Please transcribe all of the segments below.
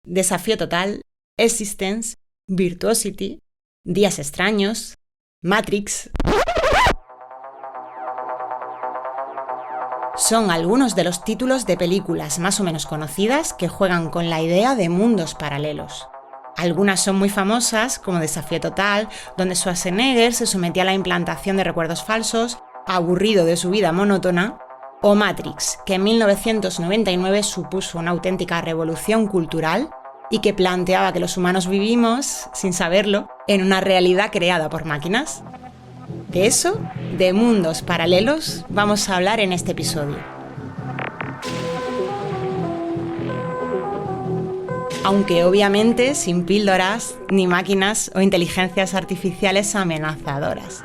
Desafío Total, Existence, Virtuosity, Días Extraños, Matrix. Son algunos de los títulos de películas más o menos conocidas que juegan con la idea de mundos paralelos. Algunas son muy famosas, como Desafío Total, donde Schwarzenegger se sometía a la implantación de recuerdos falsos, aburrido de su vida monótona, o Matrix, que en 1999 supuso una auténtica revolución cultural y que planteaba que los humanos vivimos, sin saberlo, en una realidad creada por máquinas. De eso, de mundos paralelos, vamos a hablar en este episodio. Aunque obviamente sin píldoras, ni máquinas o inteligencias artificiales amenazadoras.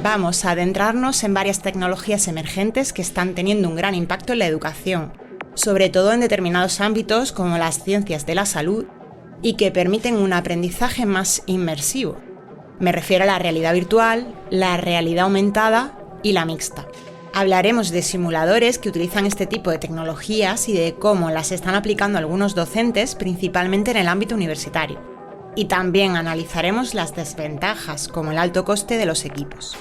Vamos a adentrarnos en varias tecnologías emergentes que están teniendo un gran impacto en la educación, sobre todo en determinados ámbitos como las ciencias de la salud, y que permiten un aprendizaje más inmersivo. Me refiero a la realidad virtual, la realidad aumentada y la mixta. Hablaremos de simuladores que utilizan este tipo de tecnologías y de cómo las están aplicando algunos docentes, principalmente en el ámbito universitario. Y también analizaremos las desventajas, como el alto coste de los equipos.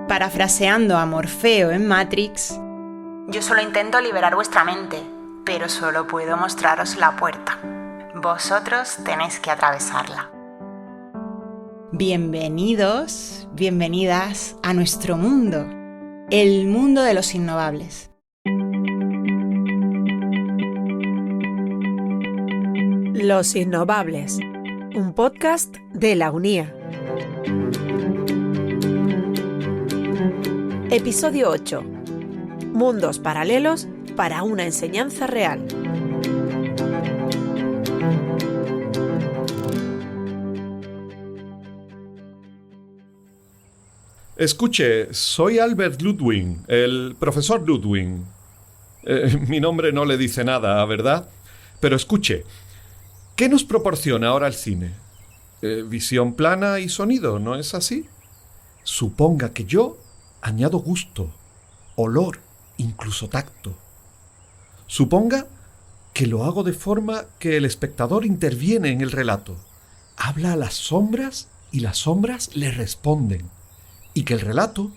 Parafraseando a Morfeo en Matrix, yo solo intento liberar vuestra mente, pero solo puedo mostraros la puerta. Vosotros tenéis que atravesarla. Bienvenidos, bienvenidas a nuestro mundo, el mundo de los innovables. Los Innovables, un podcast de la UNIA. Episodio 8. Mundos paralelos para una enseñanza real. Escuche, soy Albert Ludwig, el profesor Ludwig. Mi nombre no le dice nada, ¿verdad? Pero escuche, ¿qué nos proporciona ahora el cine? Visión plana y sonido, ¿no es así? Suponga que yo añado gusto, olor, incluso tacto. Suponga que lo hago de forma que el espectador interviene en el relato. Habla a las sombras y las sombras le responden. Y que el relato,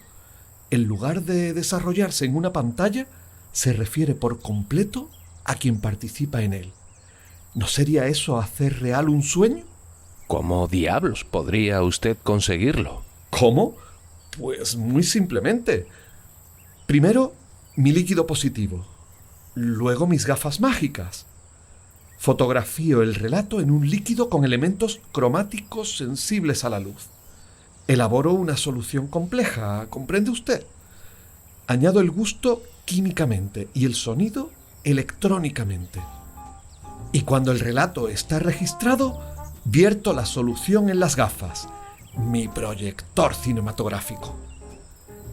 en lugar de desarrollarse en una pantalla, se refiere por completo a quien participa en él. ¿No sería eso hacer real un sueño? ¿Cómo diablos podría usted conseguirlo? ¿Cómo? Pues muy simplemente. Primero, mi líquido positivo. Luego mis gafas mágicas. Fotografío el relato en un líquido con elementos cromáticos sensibles a la luz. Elaboro una solución compleja, ¿comprende usted? Añado el gusto químicamente y el sonido electrónicamente. Y cuando el relato está registrado, vierto la solución en las gafas, mi proyector cinematográfico.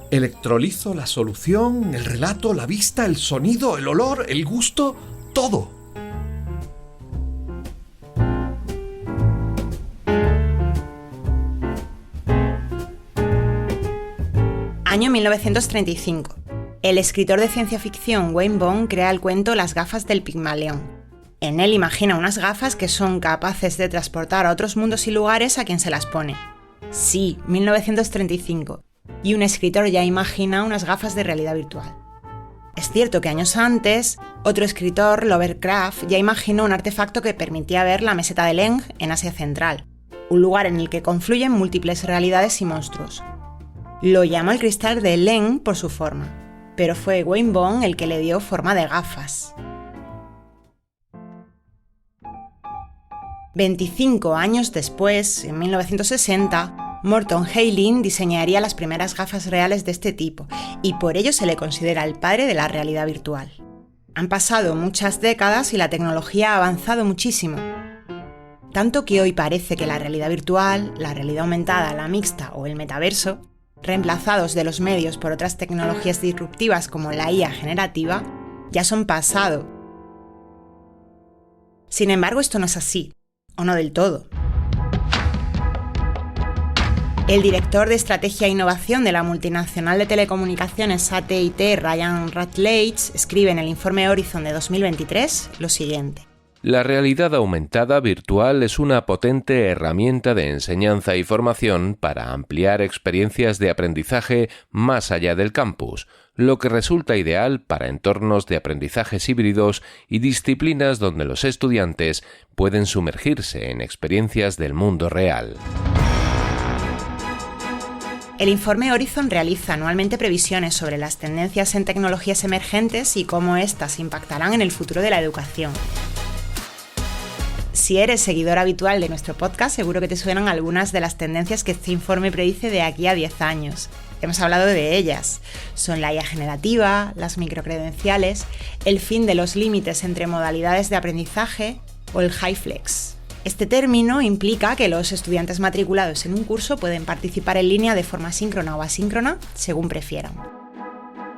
Electrolizo la solución, el relato, la vista, el sonido, el olor, el gusto, todo. Año 1935. El escritor de ciencia ficción Wayne Bond crea el cuento Las gafas del Pigmalión. En él imagina unas gafas que son capaces de transportar a otros mundos y lugares a quien se las pone. Sí, 1935. Y un escritor ya imagina unas gafas de realidad virtual. Es cierto que años antes, otro escritor, Lovecraft, ya imaginó un artefacto que permitía ver la meseta de Leng en Asia Central, un lugar en el que confluyen múltiples realidades y monstruos. Lo llamó el cristal de Leng por su forma, pero fue Wayne Bond el que le dio forma de gafas. 25 años después, en 1960, Morton Heiling diseñaría las primeras gafas reales de este tipo, y por ello se le considera el padre de la realidad virtual. Han pasado muchas décadas y la tecnología ha avanzado muchísimo. Tanto que hoy parece que la realidad virtual, la realidad aumentada, la mixta o el metaverso, reemplazados de los medios por otras tecnologías disruptivas como la IA generativa, ya son pasado. Sin embargo, esto no es así, o no del todo. El director de Estrategia e Innovación de la multinacional de telecomunicaciones AT&T, Ryan Rutledge, escribe en el informe Horizon de 2023 lo siguiente. La realidad aumentada virtual es una potente herramienta de enseñanza y formación para ampliar experiencias de aprendizaje más allá del campus, lo que resulta ideal para entornos de aprendizajes híbridos y disciplinas donde los estudiantes pueden sumergirse en experiencias del mundo real. El informe Horizon realiza anualmente previsiones sobre las tendencias en tecnologías emergentes y cómo éstas impactarán en el futuro de la educación. Si eres seguidor habitual de nuestro podcast, seguro que te suenan algunas de las tendencias que este informe predice de aquí a 10 años. Hemos hablado de ellas. Son la IA generativa, las microcredenciales, el fin de los límites entre modalidades de aprendizaje o el HyFlex. Este término implica que los estudiantes matriculados en un curso pueden participar en línea de forma síncrona o asíncrona, según prefieran.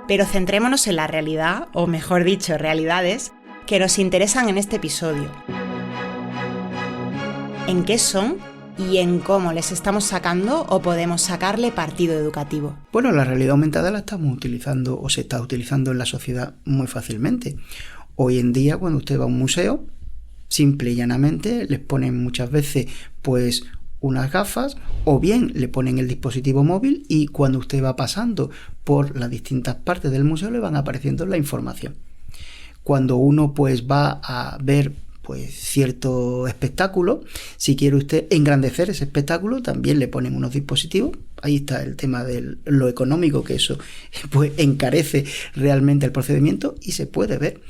Pero centrémonos en la realidad, o mejor dicho, realidades, que nos interesan en este episodio. En qué son y en cómo les estamos sacando o podemos sacarle partido educativo. Bueno, la realidad aumentada la estamos utilizando o se está utilizando en la sociedad muy fácilmente. Hoy en día, cuando usted va a un museo, simple y llanamente les ponen muchas veces pues unas gafas o bien le ponen el dispositivo móvil y cuando usted va pasando por las distintas partes del museo le van apareciendo la información. Cuando uno pues va a ver pues cierto espectáculo, si quiere usted engrandecer ese espectáculo también le ponen unos dispositivos. Ahí está el tema de lo económico, que eso pues encarece realmente el procedimiento y se puede ver.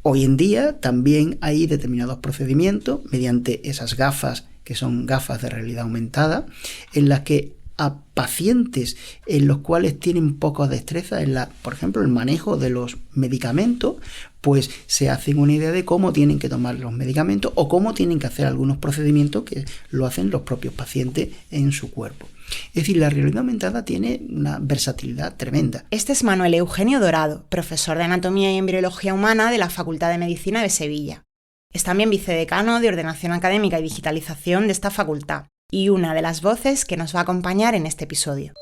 Hoy en día también hay determinados procedimientos mediante esas gafas, que son gafas de realidad aumentada, en las que a pacientes en los cuales tienen poca destreza en por ejemplo, el manejo de los medicamentos, pues se hacen una idea de cómo tienen que tomar los medicamentos o cómo tienen que hacer algunos procedimientos que lo hacen los propios pacientes en su cuerpo. Es decir, la realidad aumentada tiene una versatilidad tremenda. Este es Manuel Eugenio Dorado, profesor de Anatomía y Embriología Humana de la Facultad de Medicina de Sevilla. Es también vicedecano de Ordenación Académica y Digitalización de esta facultad y una de las voces que nos va a acompañar en este episodio.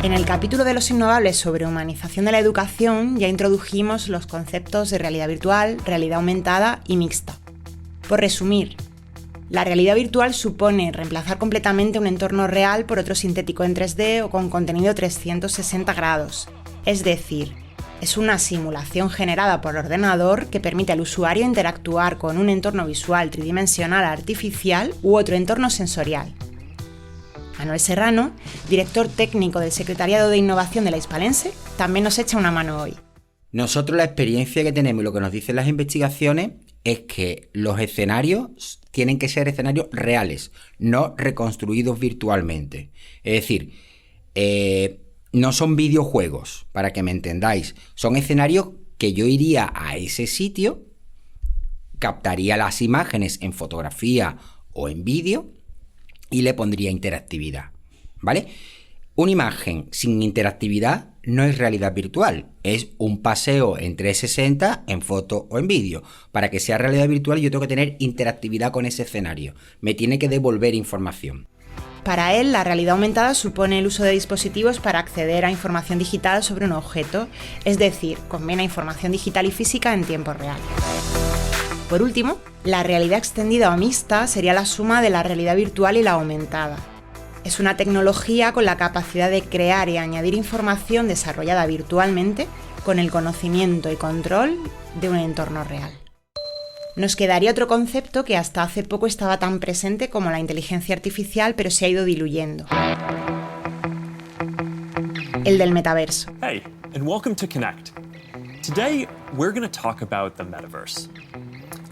En el capítulo de los innovables sobre humanización de la educación ya introdujimos los conceptos de realidad virtual, realidad aumentada y mixta. Por resumir, la realidad virtual supone reemplazar completamente un entorno real por otro sintético en 3D o con contenido 360 grados. Es decir, es una simulación generada por ordenador que permite al usuario interactuar con un entorno visual tridimensional artificial u otro entorno sensorial. Manuel Serrano, director técnico del Secretariado de Innovación de la Hispalense, también nos echa una mano hoy. Nosotros la experiencia que tenemos y lo que nos dicen las investigaciones es que los escenarios tienen que ser escenarios reales, no reconstruidos virtualmente. Es decir, no son videojuegos, para que me entendáis. Son escenarios que yo iría a ese sitio, captaría las imágenes en fotografía o en vídeo y le pondría interactividad, ¿vale? Una imagen sin interactividad no es realidad virtual, es un paseo en 360 en foto o en vídeo. Para que sea realidad virtual yo tengo que tener interactividad con ese escenario, me tiene que devolver información. Para él, la realidad aumentada supone el uso de dispositivos para acceder a información digital sobre un objeto, es decir, combina información digital y física en tiempo real. Por último, la realidad extendida o mixta sería la suma de la realidad virtual y la aumentada. Es una tecnología con la capacidad de crear y añadir información desarrollada virtualmente con el conocimiento y control de un entorno real. Nos quedaría otro concepto que hasta hace poco estaba tan presente como la inteligencia artificial, pero se ha ido diluyendo. El del metaverso. Hey, and welcome to Connect. Today, we're going to talk about the metaverse.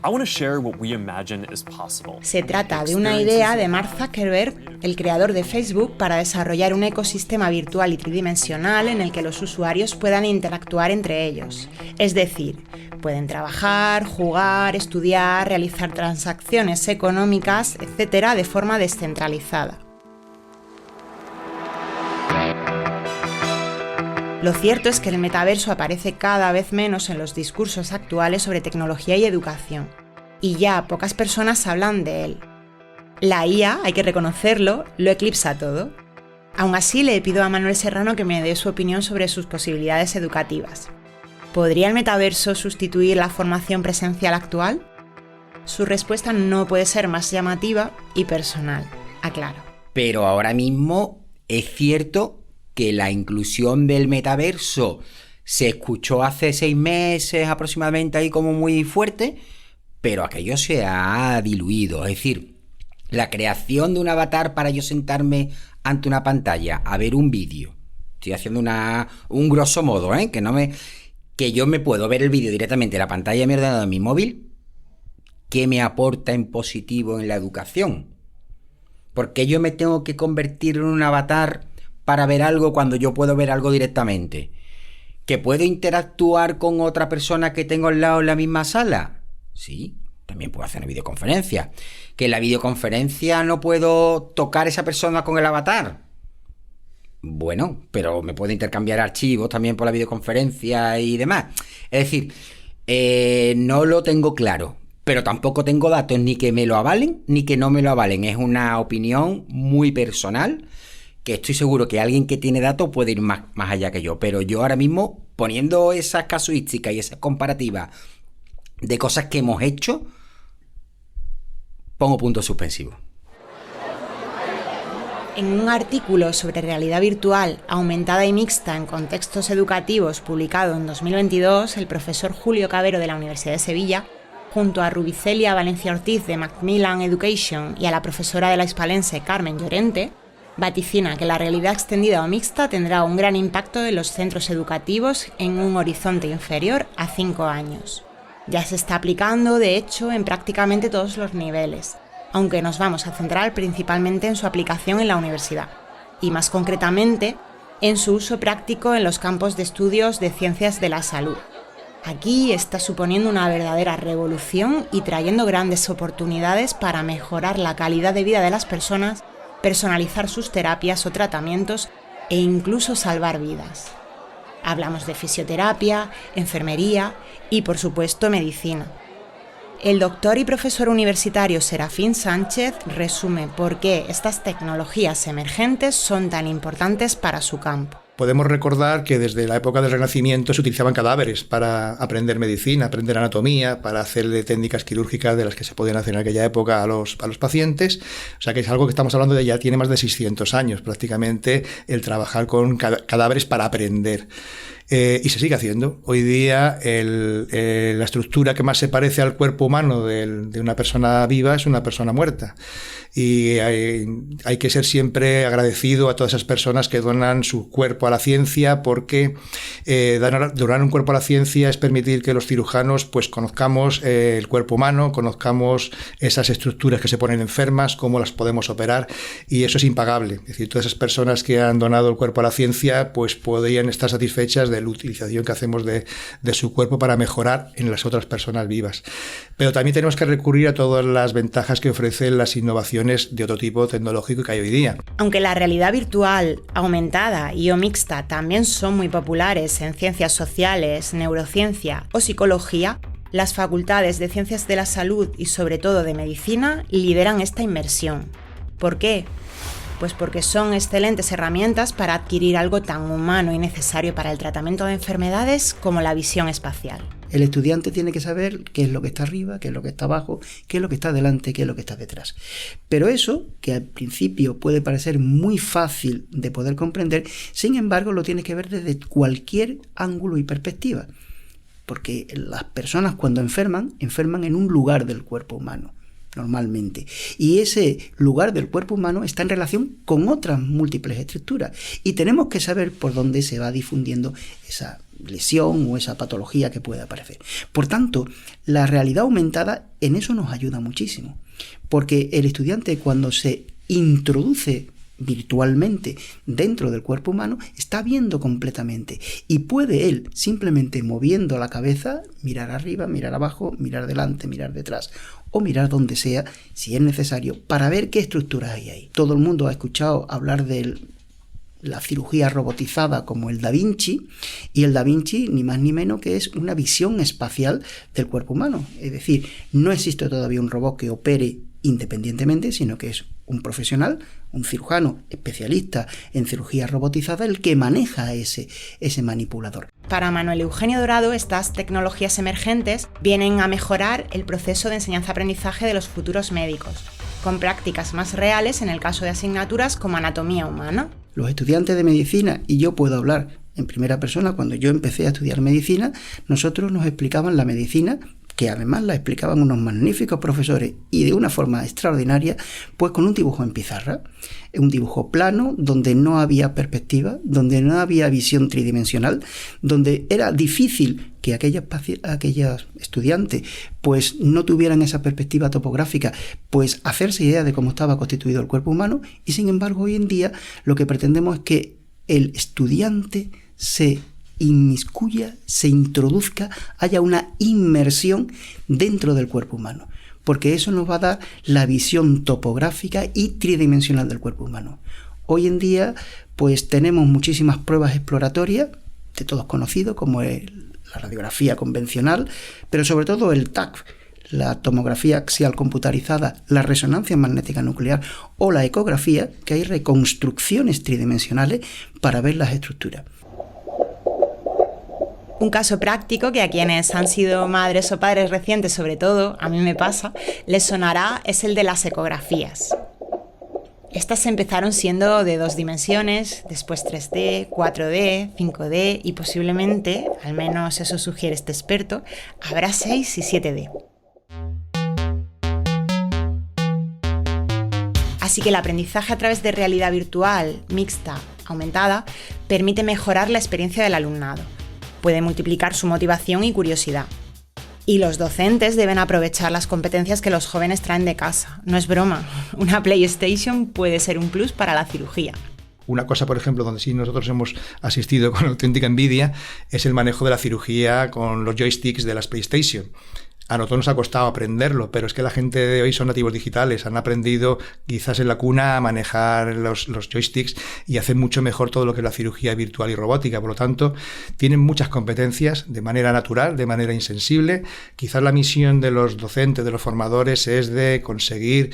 I want to share what we imagine is possible. Se trata de una idea de Mark Zuckerberg, el creador de Facebook, para desarrollar un ecosistema virtual y tridimensional en el que los usuarios puedan interactuar entre ellos. Es decir, pueden trabajar, jugar, estudiar, realizar transacciones económicas, etc., de forma descentralizada. Lo cierto es que el metaverso aparece cada vez menos en los discursos actuales sobre tecnología y educación, y ya pocas personas hablan de él. La IA, hay que reconocerlo, lo eclipsa todo. Aún así, le pido a Manuel Serrano que me dé su opinión sobre sus posibilidades educativas. ¿Podría el metaverso sustituir la formación presencial actual? Su respuesta no puede ser más llamativa y personal, aclaro. Pero ahora mismo es cierto que la inclusión del metaverso se escuchó hace 6 meses aproximadamente ahí como muy fuerte, pero aquello se ha diluido. Es decir, la creación de un avatar para yo sentarme ante una pantalla a ver un vídeo. Estoy haciendo un grosso modo, que yo me puedo ver el vídeo directamente en la pantalla de mi ordenador en mi móvil. ¿Qué me aporta en positivo en la educación? ¿Por qué yo me tengo que convertir en un avatar para ver algo cuando yo puedo ver algo directamente? ¿Que puedo interactuar con otra persona que tengo al lado en la misma sala? Sí, también puedo hacer una videoconferencia. ¿Que en la videoconferencia no puedo tocar a esa persona con el avatar? Bueno, pero me puedo intercambiar archivos también por la videoconferencia y demás. Es decir, no lo tengo claro, pero tampoco tengo datos ni que me lo avalen ni que no me lo avalen. Es una opinión muy personal, que estoy seguro que alguien que tiene datos puede ir más allá que yo. Pero yo ahora mismo, poniendo esas casuísticas y esas comparativas de cosas que hemos hecho, pongo puntos suspensivos. En un artículo sobre realidad virtual aumentada y mixta en contextos educativos publicado en 2022, el profesor Julio Cabero de la Universidad de Sevilla, junto a Rubicelia Valencia Ortiz de Macmillan Education y a la profesora de la Hispalense Carmen Llorente, vaticina que la realidad extendida o mixta tendrá un gran impacto en los centros educativos en un horizonte inferior a 5 años. Ya se está aplicando, de hecho, en prácticamente todos los niveles, aunque nos vamos a centrar principalmente en su aplicación en la universidad, y más concretamente en su uso práctico en los campos de estudios de ciencias de la salud. Aquí está suponiendo una verdadera revolución y trayendo grandes oportunidades para mejorar la calidad de vida de las personas, personalizar sus terapias o tratamientos e incluso salvar vidas. Hablamos de fisioterapia, enfermería y, por supuesto, medicina. El doctor y profesor universitario Serafín Sánchez resume por qué estas tecnologías emergentes son tan importantes para su campo. Podemos recordar que desde la época del Renacimiento se utilizaban cadáveres para aprender medicina, aprender anatomía, para hacerle técnicas quirúrgicas de las que se podían hacer en aquella época a los pacientes. O sea que es algo que estamos hablando de ya tiene más de 600 años prácticamente, el trabajar con cadáveres para aprender. Y se sigue haciendo. Hoy día la estructura que más se parece al cuerpo humano de una persona viva es una persona muerta. Y hay que ser siempre agradecido a todas esas personas que donan su cuerpo a la ciencia, porque donar un cuerpo a la ciencia es permitir que los cirujanos pues conozcamos el cuerpo humano, conozcamos esas estructuras que se ponen enfermas, cómo las podemos operar, y eso es impagable. Es decir, todas esas personas que han donado el cuerpo a la ciencia pues podrían estar satisfechas de la utilización que hacemos de su cuerpo para mejorar en las otras personas vivas. Pero también tenemos que recurrir a todas las ventajas que ofrecen las innovaciones de otro tipo tecnológico que hay hoy día. Aunque la realidad virtual, aumentada y o mixta también son muy populares en ciencias sociales, neurociencia o psicología, las facultades de ciencias de la salud y sobre todo de medicina lideran esta inmersión. ¿Por qué? Pues porque son excelentes herramientas para adquirir algo tan humano y necesario para el tratamiento de enfermedades como la visión espacial. El estudiante tiene que saber qué es lo que está arriba, qué es lo que está abajo, qué es lo que está delante, qué es lo que está detrás. Pero eso, que al principio puede parecer muy fácil de poder comprender, sin embargo lo tienes que ver desde cualquier ángulo y perspectiva. Porque las personas cuando enferman en un lugar del cuerpo humano, normalmente. Y ese lugar del cuerpo humano está en relación con otras múltiples estructuras. Y tenemos que saber por dónde se va difundiendo esa lesión o esa patología que pueda aparecer. Por tanto, la realidad aumentada en eso nos ayuda muchísimo. Porque el estudiante, cuando se introduce virtualmente dentro del cuerpo humano, está viendo completamente y puede él, simplemente moviendo la cabeza, mirar arriba, mirar abajo, mirar delante, mirar detrás o mirar donde sea, si es necesario, para ver qué estructuras hay ahí. Todo el mundo ha escuchado hablar de la cirugía robotizada como el Da Vinci, y el Da Vinci ni más ni menos que es una visión espacial del cuerpo humano. Es decir, no existe todavía un robot que opere independientemente, sino que es un profesional, un cirujano especialista en cirugía robotizada, el que maneja ese manipulador. Para Manuel Eugenio Dorado, estas tecnologías emergentes vienen a mejorar el proceso de enseñanza-aprendizaje de los futuros médicos, con prácticas más reales en el caso de asignaturas como anatomía humana. Los estudiantes de medicina, y yo puedo hablar en primera persona, cuando yo empecé a estudiar medicina, nosotros nos explicaban la medicina, que además la explicaban unos magníficos profesores y de una forma extraordinaria, pues con un dibujo en pizarra, un dibujo plano donde no había perspectiva, donde no había visión tridimensional, donde era difícil que aquellas estudiantes pues no tuvieran esa perspectiva topográfica, pues hacerse idea de cómo estaba constituido el cuerpo humano. Y sin embargo hoy en día lo que pretendemos es que el estudiante se inmiscuya, se introduzca, haya una inmersión dentro del cuerpo humano, porque eso nos va a dar la visión topográfica y tridimensional del cuerpo humano. Hoy en día pues tenemos muchísimas pruebas exploratorias de todos conocidos, como la radiografía convencional, pero sobre todo el TAC, la tomografía axial computarizada, la resonancia magnética nuclear o la ecografía, que hay reconstrucciones tridimensionales para ver las estructuras. Un caso práctico que a quienes han sido madres o padres recientes, sobre todo, a mí me pasa, les sonará, es el de las ecografías. Estas empezaron siendo de 2 dimensiones, después 3D, 4D, 5D y posiblemente, al menos eso sugiere este experto, habrá 6 y 7D. Así que el aprendizaje a través de realidad virtual, mixta, aumentada, permite mejorar la experiencia del alumnado. Puede multiplicar su motivación y curiosidad. Y los docentes deben aprovechar las competencias que los jóvenes traen de casa. No es broma, una PlayStation puede ser un plus para la cirugía. Una cosa, por ejemplo, donde sí nosotros hemos asistido con auténtica envidia, es el manejo de la cirugía con los joysticks de las PlayStation. A nosotros nos ha costado aprenderlo, pero es que la gente de hoy son nativos digitales, han aprendido quizás en la cuna a manejar los joysticks y hacen mucho mejor todo lo que es la cirugía virtual y robótica. Por lo tanto, tienen muchas competencias de manera natural, de manera insensible. Quizás la misión de los docentes, de los formadores, es de conseguir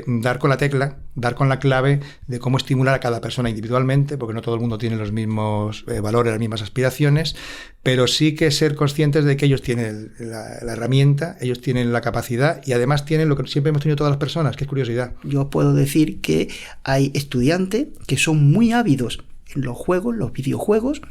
dar con la tecla, dar con la clave de cómo estimular a cada persona individualmente, porque no todo el mundo tiene los mismos valores, las mismas aspiraciones, pero sí que ser conscientes de que ellos tienen la herramienta, ellos tienen la capacidad y además tienen lo que siempre hemos tenido todas las personas, que es curiosidad. Yo puedo decir que hay estudiantes que son muy ávidos en los juegos, los videojuegos,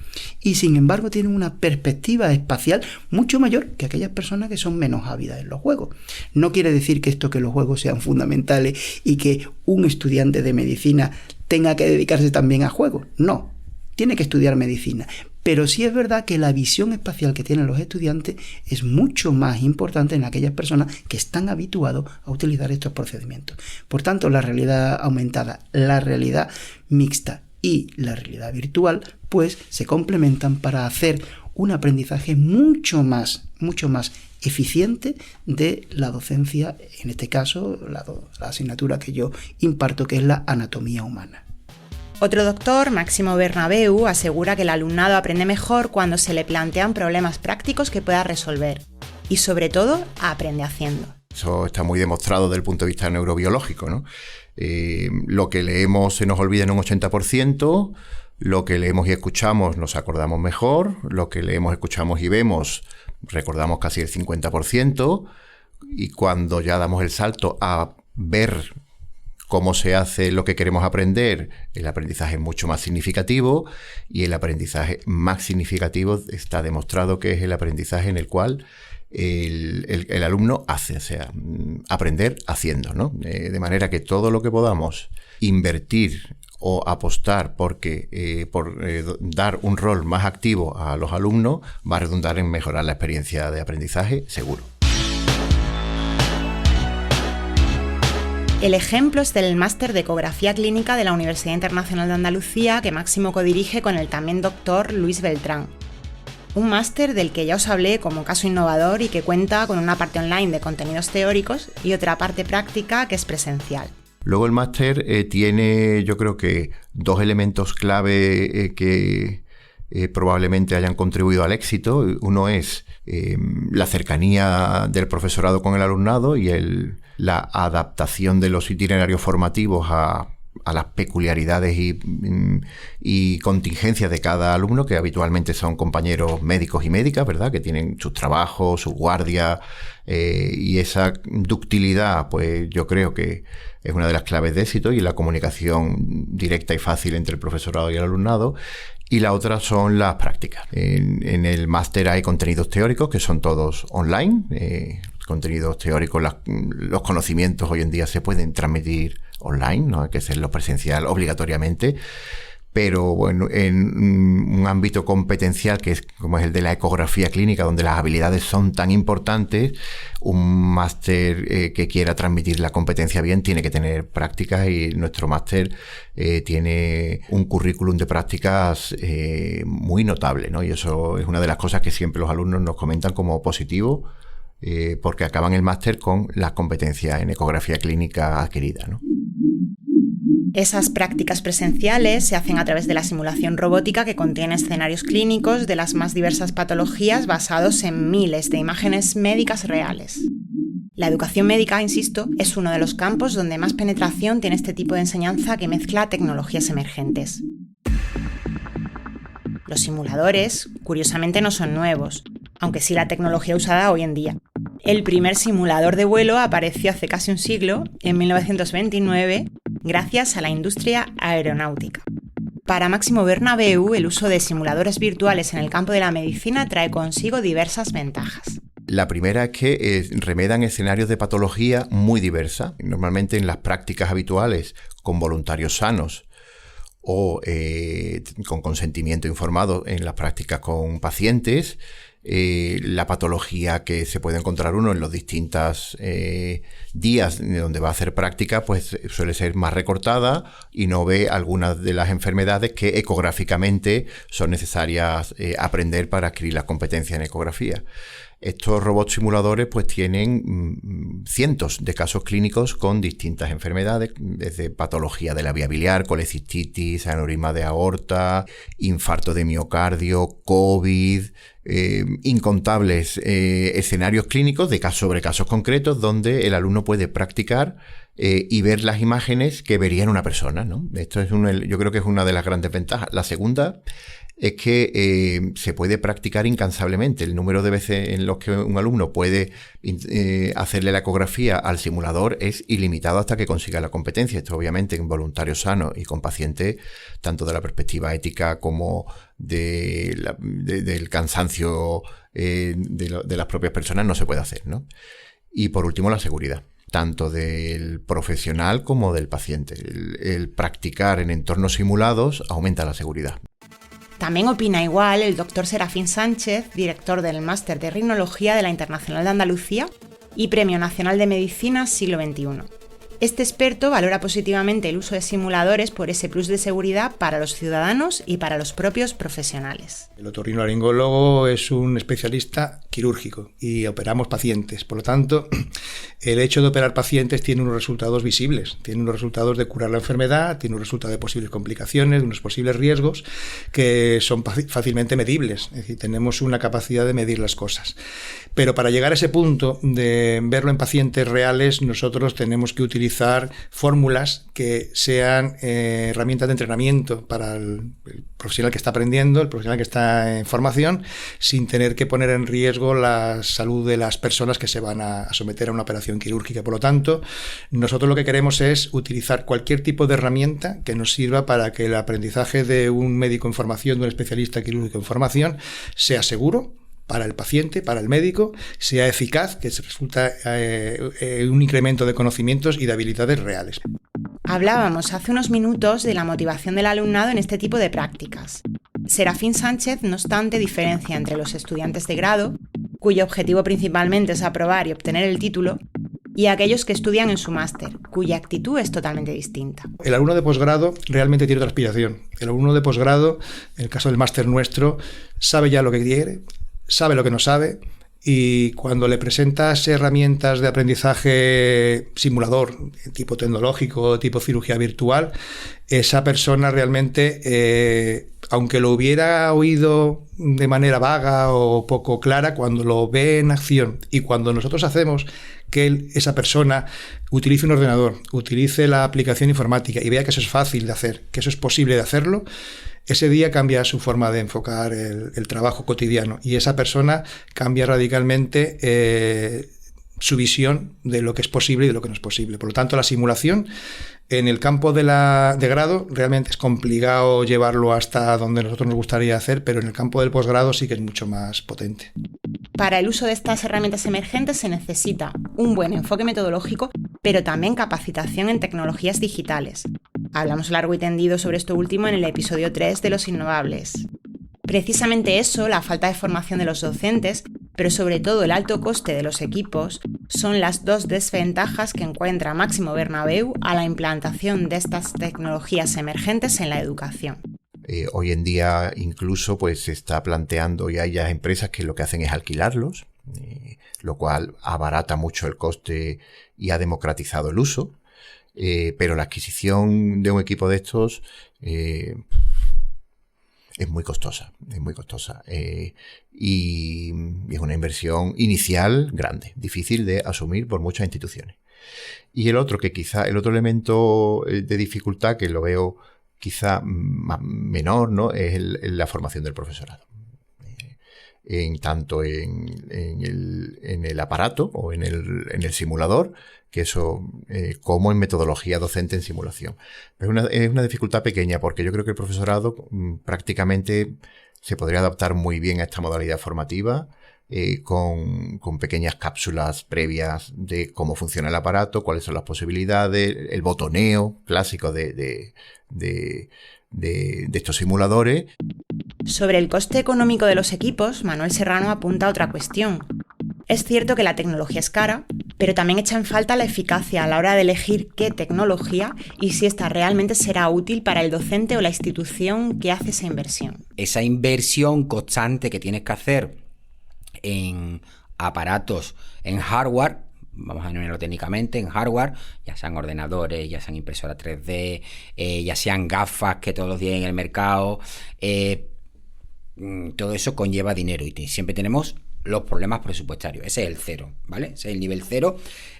y sin embargo tienen una perspectiva espacial mucho mayor que aquellas personas que son menos ávidas en los juegos. No quiere decir que los juegos sean fundamentales y que un estudiante de medicina tenga que dedicarse también a juegos. No, tiene que estudiar medicina. Pero sí es verdad que la visión espacial que tienen los estudiantes es mucho más importante en aquellas personas que están habituados a utilizar estos procedimientos. Por tanto, la realidad aumentada, la realidad mixta y la realidad virtual, pues se complementan para hacer un aprendizaje mucho más eficiente de la docencia, en este caso la asignatura que yo imparto, que es la anatomía humana. Otro doctor, Máximo Bernabeu, asegura que el alumnado aprende mejor cuando se le plantean problemas prácticos que pueda resolver y, sobre todo, aprende haciendo. Eso está muy demostrado desde el punto de vista neurobiológico, ¿no? Lo que leemos se nos olvida en un 80%, lo que leemos y escuchamos nos acordamos mejor, lo que leemos, escuchamos y vemos recordamos casi el 50%, y cuando ya damos el salto a ver cómo se hace lo que queremos aprender, el aprendizaje es mucho más significativo, y el aprendizaje más significativo está demostrado que es el aprendizaje en el cual el alumno hace, o sea, aprender haciendo, ¿no? De manera que todo lo que podamos invertir o apostar por dar un rol más activo a los alumnos va a redundar en mejorar la experiencia de aprendizaje, seguro. El ejemplo es del máster de ecografía clínica de la Universidad Internacional de Andalucía, que Máximo codirige con el también doctor Luis Beltrán. Un máster del que ya os hablé como caso innovador y que cuenta con una parte online de contenidos teóricos y otra parte práctica que es presencial. Luego el máster tiene, yo creo que, dos elementos clave que probablemente hayan contribuido al éxito. Uno es la cercanía del profesorado con el alumnado y la adaptación de los itinerarios formativos a las peculiaridades y contingencias de cada alumno, que habitualmente son compañeros médicos y médicas, ¿verdad?, que tienen sus trabajos, sus guardias, y esa ductilidad, pues yo creo que es una de las claves de éxito, y la comunicación directa y fácil entre el profesorado y el alumnado. Y la otra son las prácticas. En el máster hay contenidos teóricos que son todos online. Contenidos teóricos, los conocimientos hoy en día se pueden transmitir online, no hay que hacerlo presencial obligatoriamente. Pero bueno, en un ámbito competencial que es como es el de la ecografía clínica, donde las habilidades son tan importantes, un máster que quiera transmitir la competencia bien tiene que tener prácticas, y nuestro máster tiene un currículum de prácticas muy notable, ¿no? Y eso es una de las cosas que siempre los alumnos nos comentan como positivo, porque acaban el máster con las competencias en ecografía clínica adquiridas, ¿no? Esas prácticas presenciales se hacen a través de la simulación robótica, que contiene escenarios clínicos de las más diversas patologías basados en miles de imágenes médicas reales. La educación médica, insisto, es uno de los campos donde más penetración tiene este tipo de enseñanza que mezcla tecnologías emergentes. Los simuladores, curiosamente, no son nuevos, aunque sí la tecnología usada hoy en día. El primer simulador de vuelo apareció hace casi un siglo, en 1929, gracias a la industria aeronáutica. Para Máximo Bernabeu, el uso de simuladores virtuales en el campo de la medicina trae consigo diversas ventajas. La primera es que remedan escenarios de patología muy diversa. Normalmente en las prácticas habituales con voluntarios sanos o con consentimiento informado en las prácticas con pacientes, la patología que se puede encontrar uno en los distintos días donde va a hacer práctica, pues suele ser más recortada y no ve algunas de las enfermedades que ecográficamente son necesarias aprender para adquirir la competencia en ecografía. Estos robots simuladores pues tienen cientos de casos clínicos con distintas enfermedades, desde patología de la vía biliar, colecistitis, aneurisma de aorta, infarto de miocardio, COVID, incontables escenarios clínicos sobre casos concretos donde el alumno puede practicar y ver las imágenes que vería una persona, ¿no? Esto es yo creo que es una de las grandes ventajas. La segunda es que se puede practicar incansablemente. El número de veces en los que un alumno puede hacerle la ecografía al simulador es ilimitado hasta que consiga la competencia. Esto obviamente en voluntarios sanos y con pacientes, tanto de la perspectiva ética como del cansancio de las propias personas, no se puede hacer, ¿no? Y por último, la seguridad, tanto del profesional como del paciente. El practicar en entornos simulados aumenta la seguridad. También opina igual el doctor Serafín Sánchez, director del Máster de Rinología de la Internacional de Andalucía y Premio Nacional de Medicina Siglo XXI. Este experto valora positivamente el uso de simuladores por ese plus de seguridad para los ciudadanos y para los propios profesionales. El otorrinolaringólogo es un especialista quirúrgico y operamos pacientes. Por lo tanto, el hecho de operar pacientes tiene unos resultados visibles, tiene unos resultados de curar la enfermedad, tiene un resultado de posibles complicaciones, de unos posibles riesgos que son fácilmente medibles. Es decir, tenemos una capacidad de medir las cosas. Pero para llegar a ese punto de verlo en pacientes reales, nosotros tenemos que utilizar fórmulas que sean herramientas de entrenamiento para el profesional que está aprendiendo, el profesional que está en formación, sin tener que poner en riesgo la salud de las personas que se van a someter a una operación quirúrgica. Por lo tanto, nosotros lo que queremos es utilizar cualquier tipo de herramienta que nos sirva para que el aprendizaje de un médico en formación, de un especialista quirúrgico en formación, sea seguro para el paciente, para el médico, sea eficaz, que resulta un incremento de conocimientos y de habilidades reales. Hablábamos hace unos minutos de la motivación del alumnado en este tipo de prácticas. Serafín Sánchez, no obstante, diferencia entre los estudiantes de grado, cuyo objetivo principalmente es aprobar y obtener el título, y aquellos que estudian en su máster, cuya actitud es totalmente distinta. El alumno de posgrado realmente tiene otra aspiración. El alumno de posgrado, en el caso del máster nuestro, sabe ya lo que quiere, sabe lo que no sabe, y cuando le presentas herramientas de aprendizaje simulador, tipo tecnológico, tipo cirugía virtual, esa persona realmente aunque lo hubiera oído de manera vaga o poco clara, cuando lo ve en acción y cuando nosotros hacemos que esa persona utilice un ordenador, utilice la aplicación informática y vea que eso es fácil de hacer, que eso es posible de hacerlo, ese día cambia su forma de enfocar el trabajo cotidiano y esa persona cambia radicalmente su visión de lo que es posible y de lo que no es posible. Por lo tanto, la simulación en el campo de grado realmente es complicado llevarlo hasta donde nosotros nos gustaría hacer, pero en el campo del posgrado sí que es mucho más potente. Para el uso de estas herramientas emergentes se necesita un buen enfoque metodológico, pero también capacitación en tecnologías digitales. Hablamos largo y tendido sobre esto último en el episodio 3 de Los Innovables. Precisamente eso, la falta de formación de los docentes, pero sobre todo el alto coste de los equipos, son las dos desventajas que encuentra Máximo Bernabeu a la implantación de estas tecnologías emergentes en la educación. Hoy en día incluso pues se está planteando y hay ya empresas que lo que hacen es alquilarlos, lo cual abarata mucho el coste y ha democratizado el uso, pero la adquisición de un equipo de estos es muy costosa, y es una inversión inicial grande, difícil de asumir por muchas instituciones. Y el otro elemento de dificultad que lo veo quizá menor, ¿no?, es la formación del profesorado. Tanto en el aparato o en el simulador, que eso, como en metodología docente en simulación. Es una dificultad pequeña porque yo creo que el profesorado prácticamente se podría adaptar muy bien a esta modalidad formativa, con pequeñas cápsulas previas de cómo funciona el aparato, cuáles son las posibilidades, el botoneo clásico de estos simuladores. Sobre el coste económico de los equipos, Manuel Serrano apunta a otra cuestión. Es cierto que la tecnología es cara, pero también echa en falta la eficacia a la hora de elegir qué tecnología y si esta realmente será útil para el docente o la institución que hace esa inversión. Esa inversión constante que tienes que hacer en aparatos, en hardware, vamos a denominarlo técnicamente, en hardware, ya sean ordenadores, ya sean impresoras 3D, ya sean gafas que todos los días hay en el mercado, todo eso conlleva dinero y siempre tenemos los problemas presupuestarios. Ese es el cero, ¿vale? Ese es el nivel cero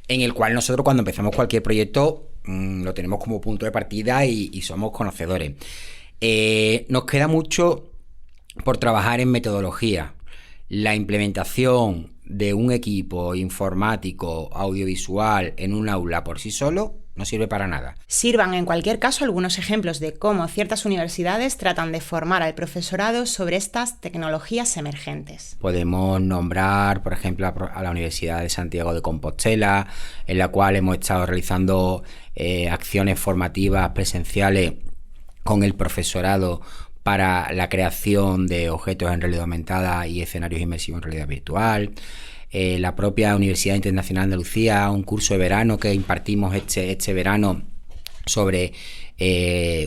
en el cual nosotros cuando empezamos cualquier proyecto lo tenemos como punto de partida y somos conocedores. Nos queda mucho por trabajar en metodología. La implementación de un equipo informático audiovisual en un aula por sí solo no sirve para nada. Sirvan en cualquier caso algunos ejemplos de cómo ciertas universidades tratan de formar al profesorado sobre estas tecnologías emergentes. Podemos nombrar, por ejemplo, a la Universidad de Santiago de Compostela, en la cual hemos estado realizando acciones formativas presenciales con el profesorado para la creación de objetos en realidad aumentada y escenarios inmersivos en realidad virtual. La propia Universidad Internacional de Andalucía, un curso de verano que impartimos este verano sobre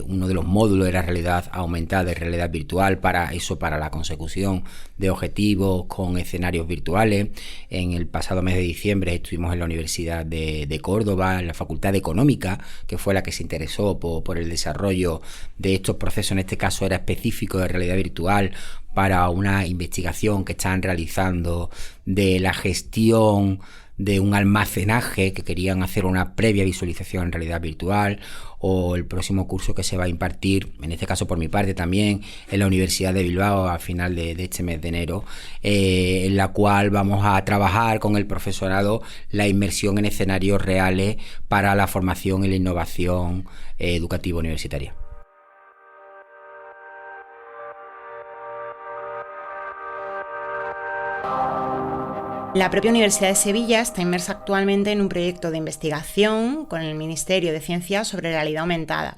uno de los módulos de la realidad aumentada y realidad virtual para la consecución de objetivos con escenarios virtuales. En el pasado mes de diciembre estuvimos en la Universidad de Córdoba, en la Facultad de Económica, que fue la que se interesó por el desarrollo de estos procesos. En este caso era específico de realidad virtual para una investigación que están realizando de la gestión de un almacenaje, que querían hacer una previa visualización en realidad virtual, o el próximo curso que se va a impartir, en este caso por mi parte también, en la Universidad de Bilbao a final de este mes de enero, en la cual vamos a trabajar con el profesorado la inmersión en escenarios reales para la formación y la innovación educativa universitaria. La propia Universidad de Sevilla está inmersa actualmente en un proyecto de investigación con el Ministerio de Ciencia sobre realidad aumentada.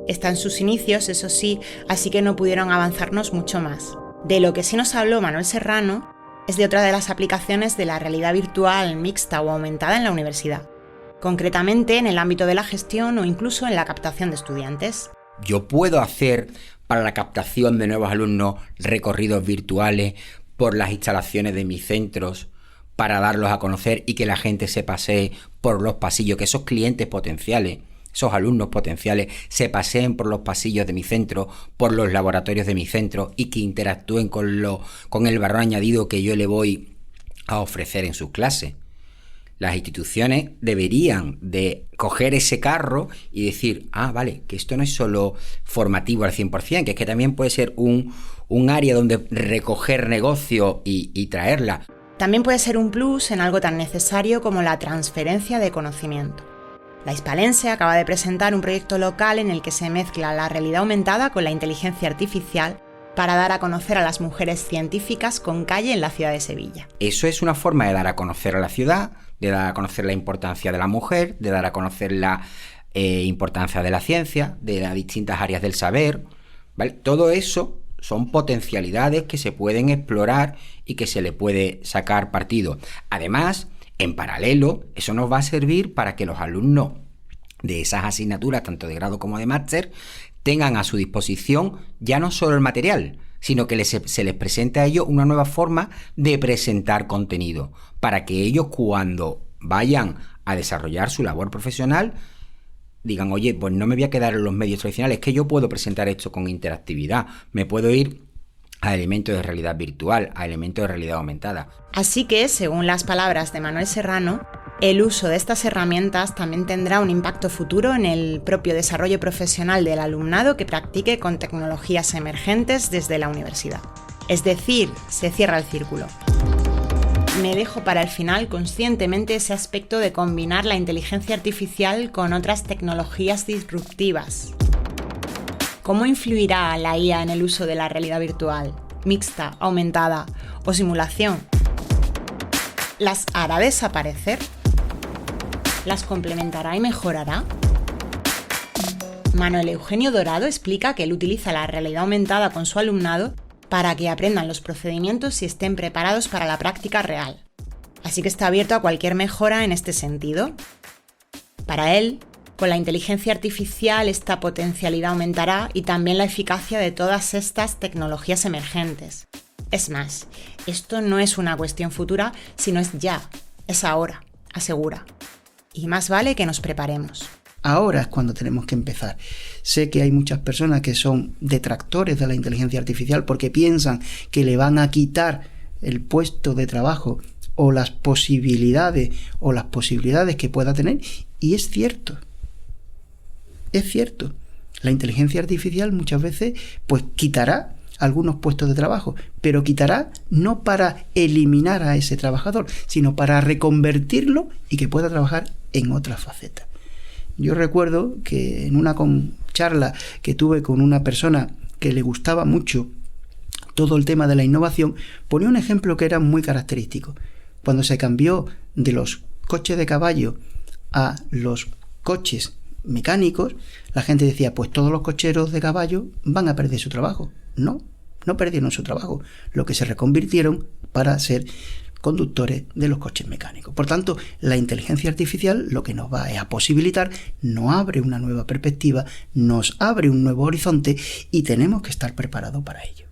Está en sus inicios, eso sí, así que no pudieron avanzarnos mucho más. De lo que sí nos habló Manuel Serrano es de otra de las aplicaciones de la realidad virtual mixta o aumentada en la universidad, concretamente en el ámbito de la gestión o incluso en la captación de estudiantes. Yo puedo hacer para la captación de nuevos alumnos recorridos virtuales por las instalaciones de mis centros para darlos a conocer y que la gente se pasee por los pasillos, que esos clientes potenciales esos alumnos potenciales se paseen por los pasillos de mi centro, por los laboratorios de mi centro y que interactúen con el valor añadido que yo le voy a ofrecer en sus clases. Las instituciones deberían de coger ese carro y decir, vale, que esto no es solo formativo al 100%, que es que también puede ser un área donde recoger negocio y traerla. También puede ser un plus en algo tan necesario como la transferencia de conocimiento. La Hispalense acaba de presentar un proyecto local en el que se mezcla la realidad aumentada con la inteligencia artificial para dar a conocer a las mujeres científicas con calle en la ciudad de Sevilla. Eso es una forma de dar a conocer a la ciudad, de dar a conocer la importancia de la mujer, de dar a conocer la importancia de la ciencia, de las distintas áreas del saber, ¿vale? Todo eso son potencialidades que se pueden explorar y que se le puede sacar partido. Además, en paralelo, eso nos va a servir para que los alumnos de esas asignaturas, tanto de grado como de máster, tengan a su disposición ya no solo el material, sino que se les presente a ellos una nueva forma de presentar contenido, para que ellos cuando vayan a desarrollar su labor profesional digan, oye, pues no me voy a quedar en los medios tradicionales, es que yo puedo presentar esto con interactividad, me puedo ir a elementos de realidad virtual, a elementos de realidad aumentada. Así que, según las palabras de Manuel Serrano, el uso de estas herramientas también tendrá un impacto futuro en el propio desarrollo profesional del alumnado que practique con tecnologías emergentes desde la universidad. Es decir, se cierra el círculo. Me dejo para el final conscientemente ese aspecto de combinar la inteligencia artificial con otras tecnologías disruptivas. ¿Cómo influirá la IA en el uso de la realidad virtual, mixta, aumentada o simulación? ¿Las hará desaparecer? ¿Las complementará y mejorará? Manuel Eugenio Dorado explica que él utiliza la realidad aumentada con su alumnado para que aprendan los procedimientos y estén preparados para la práctica real. Así que está abierto a cualquier mejora en este sentido. Para él, con la inteligencia artificial esta potencialidad aumentará y también la eficacia de todas estas tecnologías emergentes. Es más, esto no es una cuestión futura, sino es ya, es ahora, asegura. Y más vale que nos preparemos. Ahora es cuando tenemos que empezar. Sé que hay muchas personas que son detractores de la inteligencia artificial porque piensan que le van a quitar el puesto de trabajo o las posibilidades que pueda tener. Y es cierto. Es cierto. La inteligencia artificial muchas veces pues quitará algunos puestos de trabajo, pero quitará no para eliminar a ese trabajador, sino para reconvertirlo y que pueda trabajar en otras facetas. Yo recuerdo que en una charla que tuve con una persona que le gustaba mucho todo el tema de la innovación, ponía un ejemplo que era muy característico. Cuando se cambió de los coches de caballo a los coches mecánicos, la gente decía, pues todos los cocheros de caballo van a perder su trabajo. No perdieron su trabajo. Lo que se reconvirtieron para ser conductores de los coches mecánicos. Por tanto, la inteligencia artificial lo que nos va es a posibilitar, nos abre una nueva perspectiva, nos abre un nuevo horizonte y tenemos que estar preparados para ello.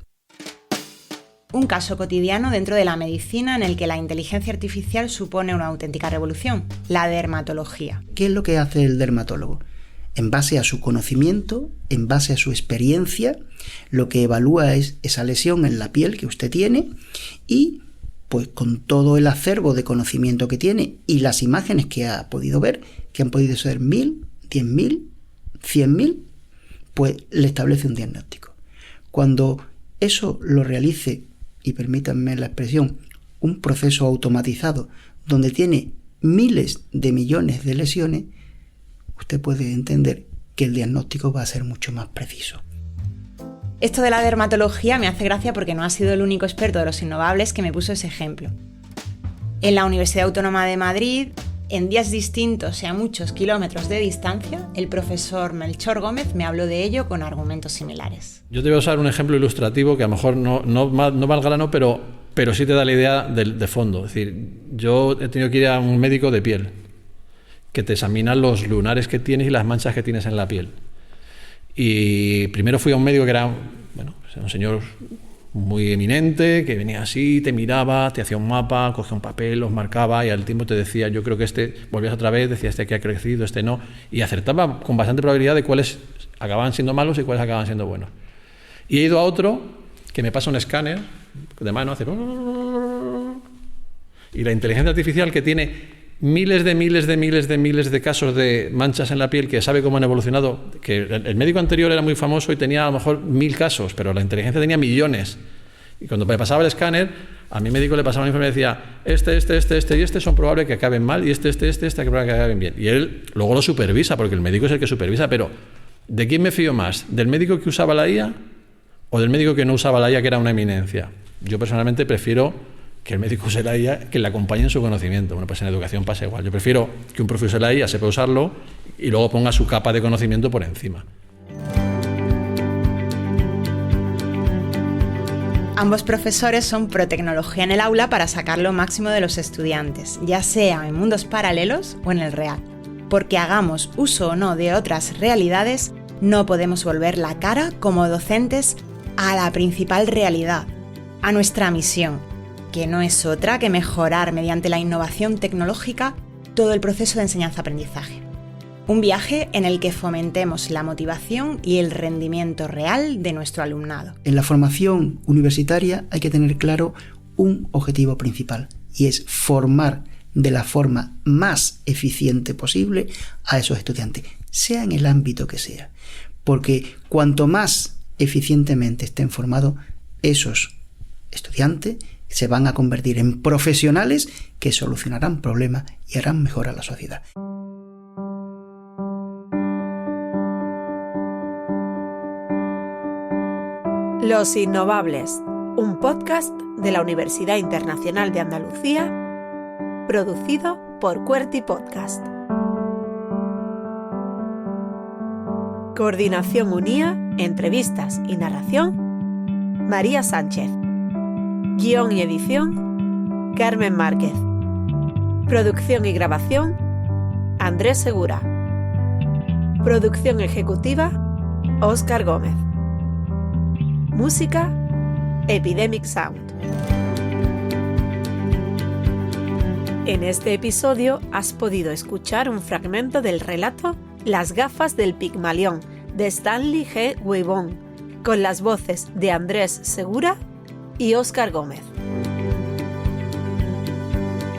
Un caso cotidiano dentro de la medicina en el que la inteligencia artificial supone una auténtica revolución, la dermatología. ¿Qué es lo que hace el dermatólogo? En base a su conocimiento, en base a su experiencia, lo que evalúa es esa lesión en la piel que usted tiene y pues con todo el acervo de conocimiento que tiene y las imágenes que ha podido ver, que han podido ser 1000, 10.000, 100.000, pues le establece un diagnóstico. Cuando eso lo realice, y permítanme la expresión, un proceso automatizado donde tiene miles de millones de lesiones, usted puede entender que el diagnóstico va a ser mucho más preciso. Esto de la dermatología me hace gracia porque no ha sido el único experto de los innovables que me puso ese ejemplo. En la Universidad Autónoma de Madrid, en días distintos y a muchos kilómetros de distancia, el profesor Melchor Gómez me habló de ello con argumentos similares. Yo te voy a usar un ejemplo ilustrativo que a lo mejor no va al grano, pero sí te da la idea de fondo. Es decir, yo he tenido que ir a un médico de piel que te examina los lunares que tienes y las manchas que tienes en la piel. Y primero fui a un médico que era un señor muy eminente, que venía así, te miraba, te hacía un mapa, cogía un papel, los marcaba y al tiempo te decía, yo creo que este, volvías otra vez, decía este que ha crecido, este no, y acertaba con bastante probabilidad de cuáles acababan siendo malos y cuáles acababan siendo buenos. Y he ido a otro que me pasa un escáner de mano, hace... Y la inteligencia artificial, que tiene miles de casos de manchas en la piel, que sabe cómo han evolucionado, que el médico anterior era muy famoso y tenía a lo mejor 1000 casos, pero la inteligencia tenía millones. Y cuando me pasaba el escáner, a mi médico le pasaba un informe y decía, este y este son probables que acaben mal, y este es probable que acaben bien. Y él luego lo supervisa, porque el médico es el que supervisa, pero ¿de quién me fío más? ¿Del médico que usaba la IA o del médico que no usaba la IA, que era una eminencia? Yo personalmente prefiero que el médico use la IA, que le acompañe en su conocimiento. Bueno, pues en educación pasa igual. Yo prefiero que un profesor de la IA sepa usarlo y luego ponga su capa de conocimiento por encima. Ambos profesores son pro tecnología en el aula para sacar lo máximo de los estudiantes, ya sea en mundos paralelos o en el real. Porque hagamos uso o no de otras realidades, no podemos volver la cara como docentes a la principal realidad, a nuestra misión, que no es otra que mejorar mediante la innovación tecnológica todo el proceso de enseñanza-aprendizaje. Un viaje en el que fomentemos la motivación y el rendimiento real de nuestro alumnado. En la formación universitaria hay que tener claro un objetivo principal, y es formar de la forma más eficiente posible a esos estudiantes, sea en el ámbito que sea. Porque cuanto más eficientemente estén formados, esos estudiantes se van a convertir en profesionales que solucionarán problemas y harán mejor a la sociedad. Los Innovables, un podcast de la Universidad Internacional de Andalucía, producido por QWERTY Podcast. Coordinación UNIA, entrevistas y narración, María Sánchez. Guión y edición, Carmen Márquez. Producción y grabación, Andrés Segura. Producción ejecutiva, Óscar Gómez. Música, Epidemic Sound. En este episodio has podido escuchar un fragmento del relato Las gafas del Pigmalión, de Stanley G. Weibon, con las voces de Andrés Segura y Óscar Gómez.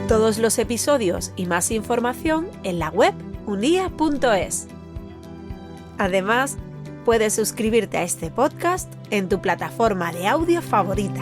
Todos los episodios y más información en la web unia.es. Además, puedes suscribirte a este podcast en tu plataforma de audio favorita.